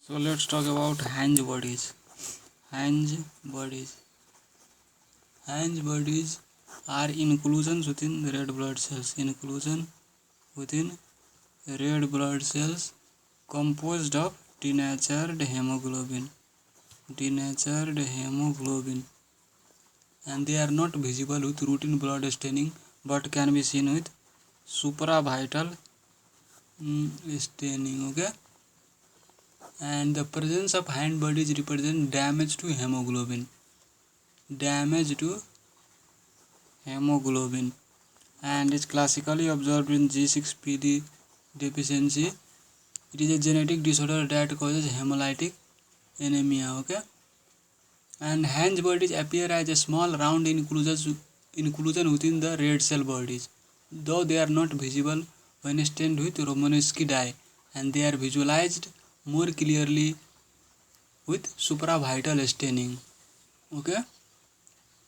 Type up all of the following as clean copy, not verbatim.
So let's talk about Hange bodies. Hange bodies. Hange bodies are inclusions within red blood cells. Inclusion within red blood cells composed of denatured hemoglobin. Denatured hemoglobin. And they are not visible with routine blood staining but can be seen with supravital staining. Okay. And the presence of Hange bodies represent damage to hemoglobin. Damage to hemoglobin and is classically observed in G6PD deficiency. It is a genetic disorder that causes hemolytic anemia. Okay. And Hange bodies appear as a small round inclusion within the red cell bodies, though they are not visible when stained with Romanowsky dye, and they are visualized more clearly with supravital staining. Okay,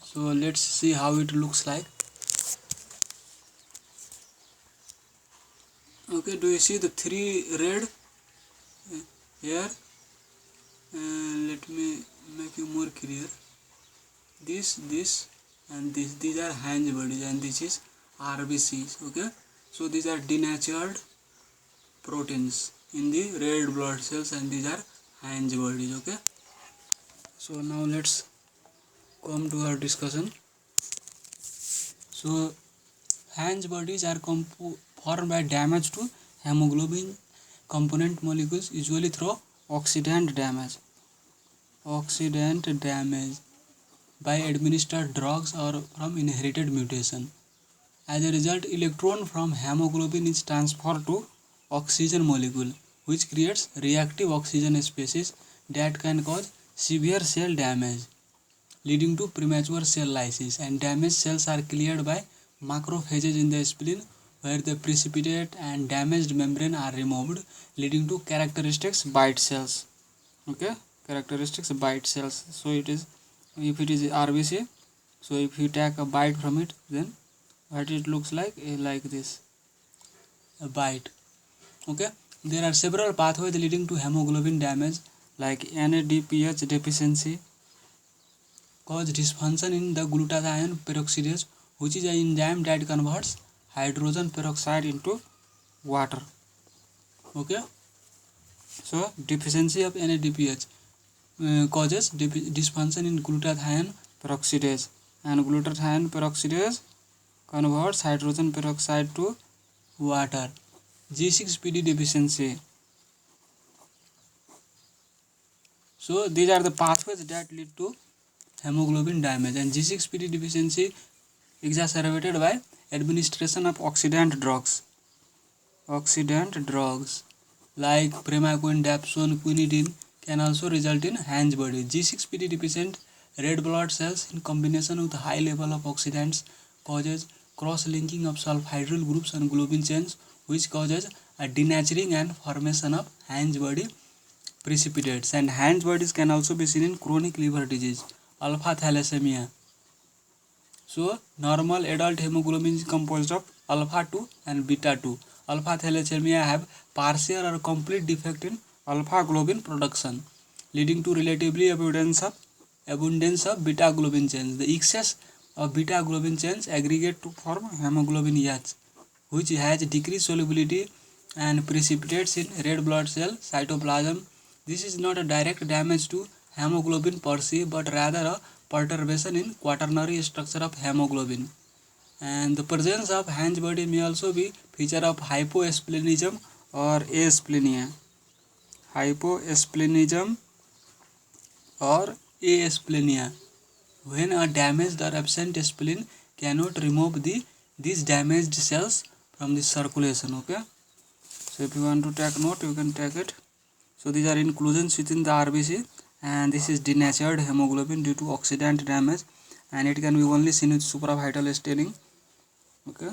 so let's see how it looks like. Okay, do you see the three red here? Let me make you more clear. This and this, these are Hange bodies, and this is RBCs. Okay, so these are denatured proteins in the red blood cells, and these are Hange bodies. Okay, so now let's come to our discussion. So Hange bodies are formed by damage to hemoglobin component molecules, usually through oxidant damage by administered drugs or from inherited mutation. As a result, electron from hemoglobin is transferred to oxygen molecule, which creates reactive oxygen species that can cause severe cell damage, leading to premature cell lysis, and damaged cells are cleared by macrophages in the spleen, where the precipitate and damaged membrane are removed, leading to characteristics bite cells. Okay, characteristics bite cells. So it is, if it is RBC, so if you take a bite from it, then what it looks like this, a bite. Okay, there are several pathways leading to hemoglobin damage, like NADPH deficiency cause dysfunction in the glutathione peroxidase, which is an enzyme that converts hydrogen peroxide into water. Okay, so deficiency of NADPH causes dysfunction in glutathione peroxidase, and glutathione peroxidase converts hydrogen peroxide to water. G6PD deficiency. So these are the pathways that lead to hemoglobin damage, and G6PD deficiency exacerbated by administration of oxidant drugs. Oxidant drugs like primaquine, dapsone, quinidine can also result in Hange body. G6PD deficient red blood cells in combination with high level of oxidants causes cross-linking of sulfhydryl groups and globin chains, which causes a denaturing and formation of Hange body precipitates. And Hange bodies can also be seen in chronic liver disease, alpha thalassemia. So normal adult hemoglobin is composed of alpha 2 and beta 2. Alpha thalassemia have partial or complete defect in alpha globin production, leading to relatively abundance of beta globin chains. The excess of beta globin chains aggregate to form hemoglobin H, which has decreased solubility and precipitates in red blood cell cytoplasm. This is not a direct damage to hemoglobin per se, but rather a perturbation in quaternary structure of hemoglobin. And the presence of Hange body may also be feature of hyposplenism or asplenia. Hyposplenism or asplenia, when a damaged or absent spleen cannot remove these damaged cells from the circulation. Okay, so if you want to take note, you can take it. So these are inclusions within the RBC, and this is denatured hemoglobin due to oxidant damage, and it can be only seen with supravital staining. Okay.